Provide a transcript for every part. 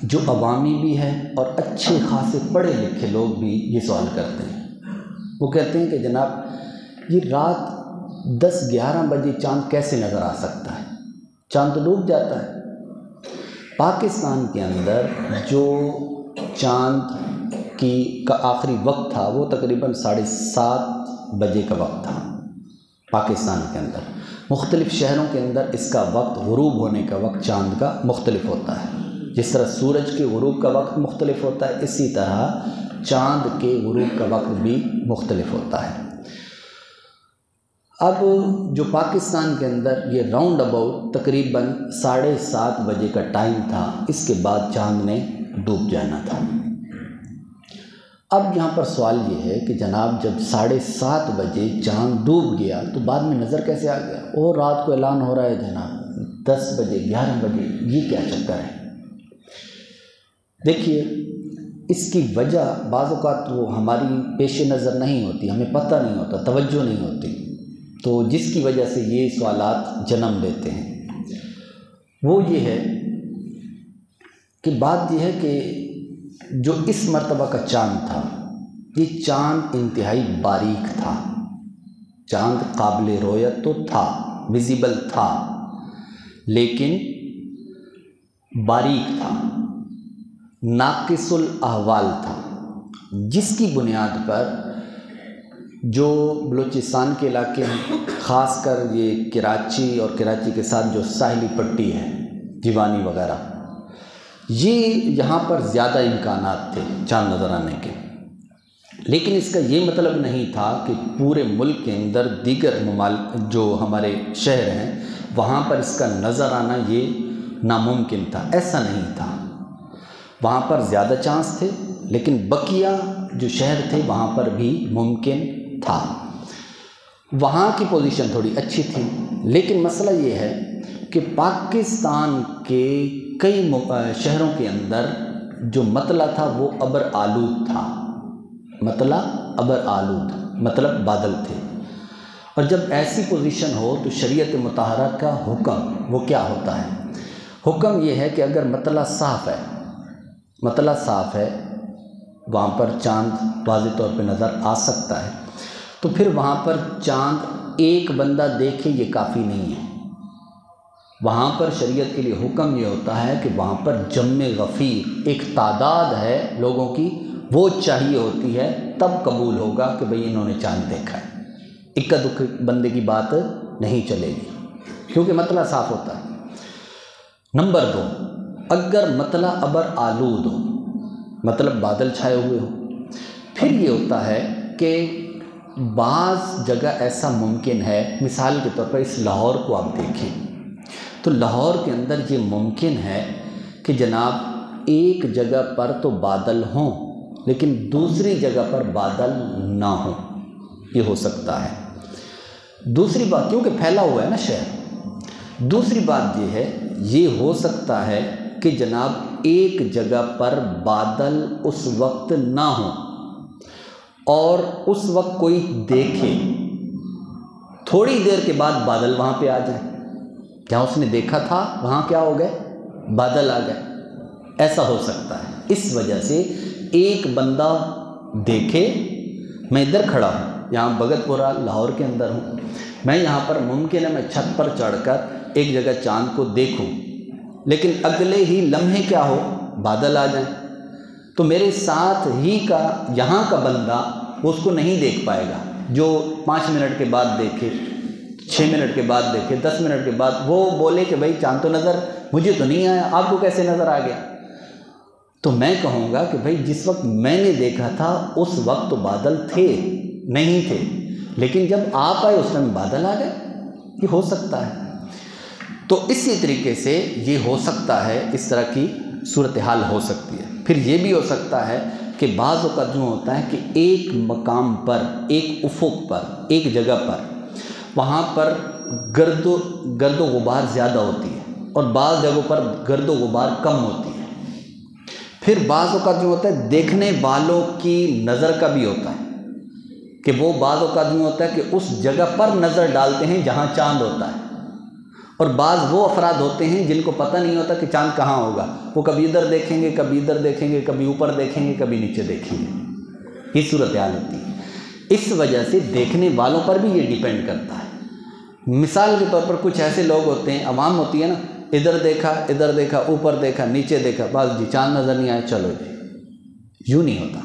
جو عوامی بھی ہیں اور اچھے خاصے پڑھے لکھے لوگ بھی یہ سوال کرتے ہیں۔ وہ کہتے ہیں کہ جناب یہ رات 10-11 بجے چاند کیسے نظر آ سکتا ہے؟ چاند تو ڈوب جاتا ہے۔ پاکستان کے اندر جو چاند کا آخری وقت تھا وہ تقریباً 7:30 بجے کا وقت تھا پاکستان کے اندر۔ مختلف شہروں کے اندر اس کا وقت، غروب ہونے کا وقت چاند کا مختلف ہوتا ہے۔ جس طرح سورج کے غروب کا وقت مختلف ہوتا ہے، اسی طرح چاند کے غروب کا وقت بھی مختلف ہوتا ہے۔ اب جو پاکستان کے اندر یہ راؤنڈ اباؤٹ تقریباً 7:30 بجے کا ٹائم تھا، اس کے بعد چاند نے ڈوب جانا تھا۔ اب یہاں پر سوال یہ ہے کہ جناب جب 7:30 بجے چاند ڈوب گیا تو بعد میں نظر کیسے آ گیا؟ اور رات کو اعلان ہو رہا ہے جناب 10 بجے 11 بجے، یہ کیا چکر ہے؟ دیکھیے اس کی وجہ بعض اوقات وہ ہماری پیش نظر نہیں ہوتی، ہمیں پتہ نہیں ہوتا، توجہ نہیں ہوتی، تو جس کی وجہ سے یہ سوالات جنم لیتے ہیں وہ یہ ہے کہ بات یہ ہے کہ جو اس مرتبہ کا چاند تھا یہ چاند انتہائی باریک تھا۔ چاند قابل رؤیت تو تھا، ویزیبل تھا، لیکن باریک تھا، ناقص الاحوال تھا، جس کی بنیاد پر جو بلوچستان کے علاقے ہیں، خاص کر یہ کراچی اور کراچی کے ساتھ جو ساحلی پٹی ہے جیوانی وغیرہ، یہاں پر زیادہ امکانات تھے چاند نظر آنے کے۔ لیکن اس کا یہ مطلب نہیں تھا کہ پورے ملک کے اندر دیگر جو ہمارے شہر ہیں وہاں پر اس کا نظر آنا یہ ناممکن تھا، ایسا نہیں تھا۔ وہاں پر زیادہ چانس تھے، لیکن بقیہ جو شہر تھے وہاں پر بھی ممکن تھا۔ وہاں کی پوزیشن تھوڑی اچھی تھی، لیکن مسئلہ یہ ہے کہ پاکستان کے کئی شہروں کے اندر جو مطلع تھا وہ ابر آلود تھا، مطلع ابر آلود مطلب بادل تھے۔ اور جب ایسی پوزیشن ہو تو شریعت مطہرہ کا حکم وہ کیا ہوتا ہے؟ حکم یہ ہے کہ اگر مطلع صاف ہے وہاں پر چاند واضح طور پہ نظر آ سکتا ہے، تو پھر وہاں پر چاند ایک بندہ دیکھے یہ کافی نہیں ہے۔ وہاں پر شریعت کے لیے حکم یہ ہوتا ہے کہ وہاں پر جمع غفیر ایک تعداد ہے لوگوں کی، وہ چاہیے ہوتی ہے، تب قبول ہوگا کہ بھئی انہوں نے چاند دیکھا ہے۔ اکا دکا بندے کی بات نہیں چلے گی، کیونکہ مطلع صاف ہوتا ہے۔ نمبر 2، اگر مطلع ابر آلود ہو، مطلب بادل چھائے ہوئے ہوں، پھر یہ ہوتا ہے کہ بعض جگہ ایسا ممکن ہے، مثال کے طور پر اس لاہور کو آپ دیکھیں تو لاہور کے اندر یہ ممکن ہے کہ جناب ایک جگہ پر تو بادل ہوں لیکن دوسری جگہ پر بادل نہ ہوں، یہ ہو سکتا ہے۔ دوسری بات، کیونکہ پھیلا ہوا ہے نا شہر، دوسری بات یہ ہے یہ ہو سکتا ہے کہ جناب ایک جگہ پر بادل اس وقت نہ ہوں اور اس وقت کوئی دیکھے، تھوڑی دیر کے بعد بادل وہاں پہ آ جائیں، جہاں اس نے دیکھا تھا وہاں کیا ہو گئے؟ بادل آ گئے۔ ایسا ہو سکتا ہے۔ اس وجہ سے ایک بندہ دیکھے، میں ادھر کھڑا ہوں، یہاں بھگت پورہ لاہور کے اندر ہوں، میں یہاں پر ممکن ہے میں چھت پر چڑھ کر ایک جگہ چاند کو دیکھوں، لیکن اگلے ہی لمحے کیا ہو؟ بادل آ جائیں، تو میرے ساتھ ہی کا یہاں کا بندہ وہ اس کو نہیں دیکھ پائے گا، جو 5 منٹ کے بعد دیکھے، 6 منٹ کے بعد دیکھے، 10 منٹ کے بعد وہ بولے کہ بھائی چاند تو نظر مجھے تو نہیں آیا، آپ کو کیسے نظر آ گیا؟ تو میں کہوں گا کہ بھائی جس وقت میں نے دیکھا تھا اس وقت تو بادل تھے نہیں تھے، لیکن جب آپ آئے اس میں بادل آ گئے، یہ ہو سکتا ہے۔ تو اسی طریقے سے یہ ہو سکتا ہے، اس طرح کی صورتحال ہو سکتی ہے۔ پھر یہ بھی ہو سکتا ہے کہ بعض اوقات جو ہوتا ہے کہ ایک مقام پر، ایک افق پر، ایک جگہ پر وہاں پر گرد و غبار زیادہ ہوتی ہے اور بعض جگہوں پر گرد و غبار کم ہوتی ہے۔ پھر بعض اوقات جو ہوتا ہے دیکھنے والوں کی نظر کا بھی ہوتا ہے کہ وہ بعض اوقات جو ہوتا ہے کہ اس جگہ پر نظر ڈالتے ہیں جہاں چاند ہوتا ہے، اور بعض وہ افراد ہوتے ہیں جن کو پتہ نہیں ہوتا کہ چاند کہاں ہوگا، وہ کبھی ادھر دیکھیں گے، کبھی ادھر دیکھیں گے، کبھی اوپر دیکھیں گے، کبھی نیچے دیکھیں گے۔ یہ صورتحال ہوتی ہے۔ اس وجہ سے دیکھنے والوں پر بھی یہ ڈیپینڈ کرتا ہے۔ مثال کے طور پر کچھ ایسے لوگ ہوتے ہیں، عوام ہوتی ہے نا، ادھر دیکھا، اوپر دیکھا، نیچے دیکھا، بس جی چاند نظر نہیں آئے، چلو جی، یوں نہیں ہوتا۔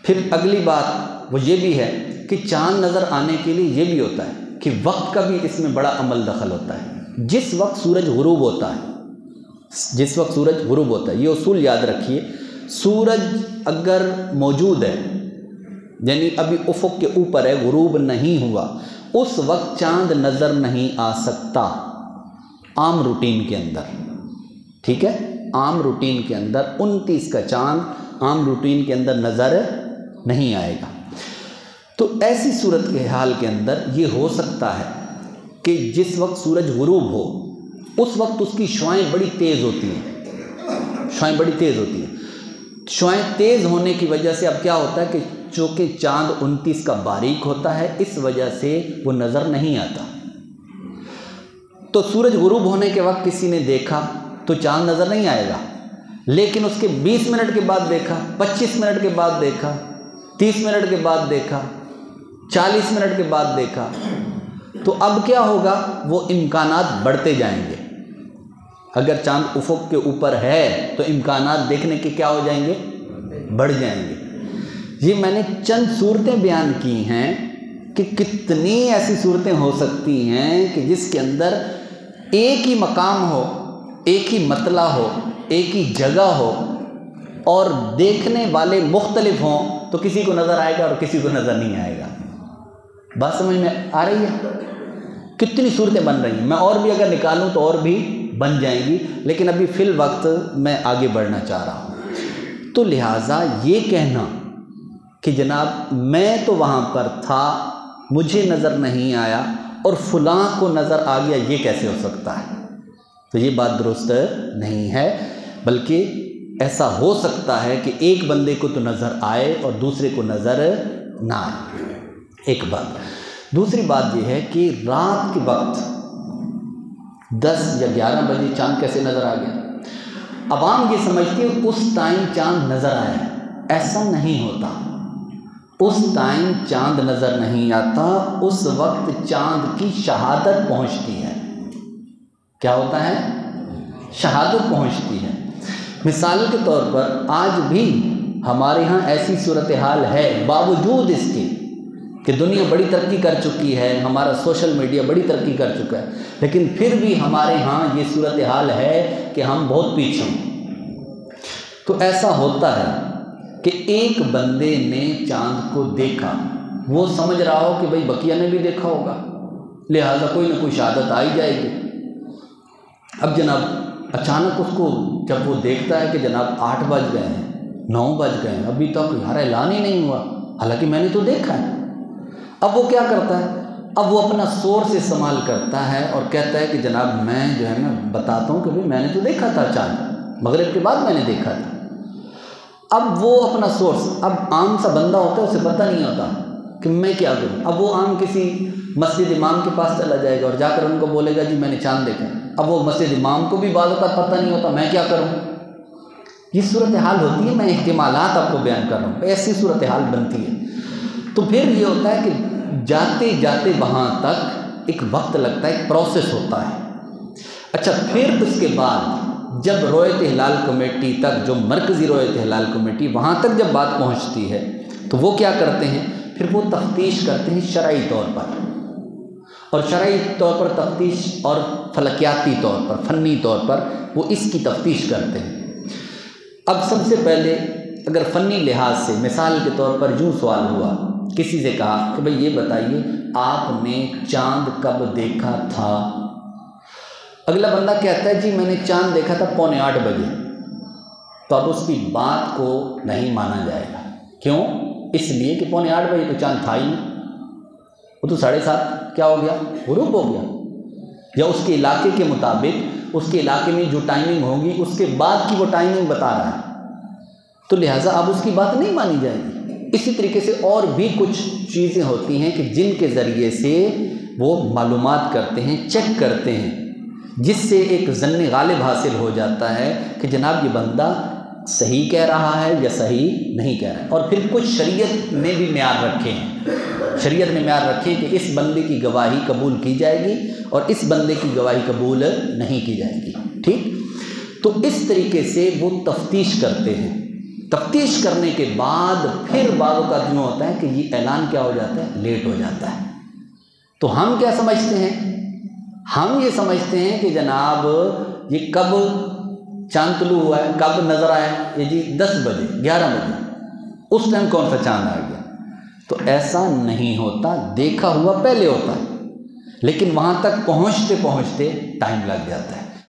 پھر اگلی بات وہ یہ بھی ہے کہ چاند نظر آنے کے لیے یہ بھی ہوتا ہے کہ وقت کا بھی اس میں بڑا عمل دخل ہوتا ہے۔ جس وقت سورج غروب ہوتا ہے، یہ اصول یاد رکھیے، سورج اگر موجود ہے، یعنی ابھی افق کے اوپر ہے، غروب نہیں ہوا، اس وقت چاند نظر نہیں آ سکتا عام روٹین کے اندر، ٹھیک ہے؟ عام روٹین کے اندر 29 کا چاند عام روٹین کے اندر نظر نہیں آئے گا۔ تو ایسی صورت کے حال کے اندر یہ ہو سکتا ہے کہ جس وقت سورج غروب ہو اس وقت اس کی شعاعیں بڑی تیز ہوتی ہیں، شعاعیں تیز ہونے کی وجہ سے اب کیا ہوتا ہے کہ چونکہ چاند 29 کا باریک ہوتا ہے، اس وجہ سے وہ نظر نہیں آتا۔ تو سورج غروب ہونے کے وقت کسی نے دیکھا تو چاند نظر نہیں آئے گا، لیکن اس کے 20 منٹ کے بعد دیکھا، 25 منٹ کے بعد دیکھا، 30 منٹ کے بعد دیکھا، 40 منٹ کے بعد دیکھا، تو اب کیا ہوگا؟ وہ امکانات بڑھتے جائیں گے۔ اگر چاند افق کے اوپر ہے تو امکانات دیکھنے کے کیا ہو جائیں گے؟ بڑھ جائیں گے۔ یہ میں نے چند صورتیں بیان کی ہیں کہ کتنی ایسی صورتیں ہو سکتی ہیں کہ جس کے اندر ایک ہی مقام ہو، ایک ہی مطلع ہو، ایک ہی جگہ ہو اور دیکھنے والے مختلف ہوں، تو کسی کو نظر آئے گا اور کسی کو نظر نہیں آئے گا۔ بات سمجھ میں آ رہی ہے؟ کتنی صورتیں بن رہی ہیں، میں اور بھی اگر نکالوں تو اور بھی بن جائیں گی، لیکن ابھی فی الوقت میں آگے بڑھنا چاہ رہا ہوں۔ تو لہٰذا یہ کہنا کہ جناب میں تو وہاں پر تھا، مجھے نظر نہیں آیا اور فلاں کو نظر آ گیا، یہ کیسے ہو سکتا ہے؟ تو یہ بات درست نہیں ہے، بلکہ ایسا ہو سکتا ہے کہ ایک بندے کو تو نظر آئے اور دوسرے کو نظر نہ آئے، ایک بات۔ دوسری بات یہ ہے کہ رات کے وقت 10 یا 11 بجے چاند کیسے نظر آ گیا؟ عوام یہ سمجھتی ہے اس ٹائم چاند نظر آیا، ایسا نہیں ہوتا۔ اس ٹائم چاند نظر نہیں آتا، اس وقت چاند کی شہادت پہنچتی ہے۔ کیا ہوتا ہے؟ شہادت پہنچتی ہے۔ مثال کے طور پر آج بھی ہمارے ہاں ایسی صورتحال ہے، باوجود اس کے کہ دنیا بڑی ترقی کر چکی ہے، ہمارا سوشل میڈیا بڑی ترقی کر چکا ہے، لیکن پھر بھی ہمارے ہاں یہ صورتحال ہے کہ ہم بہت پیچھے ہیں۔ تو ایسا ہوتا ہے کہ ایک بندے نے چاند کو دیکھا، وہ سمجھ رہا ہو کہ بھئی بقیہ نے بھی دیکھا ہوگا، لہٰذا کوئی نہ کوئی شہادت آ ہی جائے گی۔ اب جناب اچانک اس کو جب وہ دیکھتا ہے کہ جناب 8 بج گئے ہیں، 9 بج گئے ہیں، ابھی تک یار اعلان ہی نہیں ہوا، حالانکہ میں نے تو دیکھا ہے۔ اب وہ کیا کرتا ہے؟ اب وہ اپنا سورس استعمال کرتا ہے اور کہتا ہے کہ جناب میں جو ہے نا بتاتا ہوں کہ بھئی میں نے تو دیکھا تھا چاند، مغرب کے بعد میں نے دیکھا تھا۔ اب وہ اپنا سورس، اب عام سا بندہ ہوتا ہے اسے پتہ نہیں ہوتا کہ میں کیا کروں۔ اب وہ عام کسی مسجد امام کے پاس چلا جائے گا اور جا کر ان کو بولے گا جی میں نے چاند دیکھا۔ اب وہ مسجد امام کو بھی بعض اوقات پتہ نہیں ہوتا، میں کیا کروں؟ یہ صورتحال ہوتی ہے، میں احتمالات آپ کو بیان کر رہا ہوں، ایسی صورتحال بنتی ہے۔ تو پھر یہ ہوتا ہے کہ جاتے جاتے وہاں تک ایک وقت لگتا ہے، ایک پروسیس ہوتا ہے۔ اچھا، پھر اس کے بعد جب رویت ہلال کمیٹی تک، جو مرکزی رویت ہلال کمیٹی، وہاں تک جب بات پہنچتی ہے تو وہ کیا کرتے ہیں؟ پھر وہ تفتیش کرتے ہیں شرعی طور پر، اور شرعی طور پر تفتیش اور فلکیاتی طور پر، فنی طور پر وہ اس کی تفتیش کرتے ہیں۔ اب سب سے پہلے اگر فنی لحاظ سے مثال کے طور پر یوں سوال ہوا، کسی سے کہا کہ بھئی یہ بتائیے آپ نے چاند کب دیکھا تھا؟ اگلا بندہ کہتا ہے جی میں نے چاند دیکھا تھا 7:45 بجے، تو اب اس کی بات کو نہیں مانا جائے گا۔ کیوں؟ اس لیے کہ 7:45 بجے تو چاند تھا ہی نہیں، وہ تو 7:30 کیا ہو گیا؟ غروب ہو گیا، یا اس کے علاقے کے مطابق اس کے علاقے میں جو ٹائمنگ ہوگی اس کے بعد کی وہ ٹائمنگ بتا رہا ہے، تو لہٰذا اب اس کی بات نہیں مانی جائے گی۔ اسی طریقے سے اور بھی کچھ چیزیں ہوتی ہیں کہ جن کے ذریعے سے وہ معلومات کرتے ہیں، چیک کرتے ہیں جس سے ایک ظن غالب حاصل ہو جاتا ہے کہ جناب یہ بندہ صحیح کہہ رہا ہے یا صحیح نہیں کہہ رہا ہے۔ اور پھر کچھ شریعت نے بھی معیار رکھے ہیں، شریعت نے معیار رکھے کہ اس بندے کی گواہی قبول کی جائے گی اور اس بندے کی گواہی قبول نہیں کی جائے گی، ٹھیک؟ تو اس طریقے سے وہ تفتیش کرتے ہیں۔ تفتیش کرنے کے بعد پھر بعض اوقات یوں ہوتا ہے کہ یہ اعلان کیا ہو جاتا ہے، لیٹ ہو جاتا ہے۔ تو ہم کیا سمجھتے ہیں؟ ہم یہ سمجھتے ہیں کہ جناب یہ کب چاند طلوع ہوا ہے، کب نظر آیا، یہ جی 10 بجے 11 بجے، اس ٹائم کون سا چاند آ گیا۔ تو ایسا نہیں ہوتا، دیکھا ہوا پہلے ہوتا ہے، لیکن وہاں تک پہنچتے پہنچتے ٹائم لگ جاتا ہے۔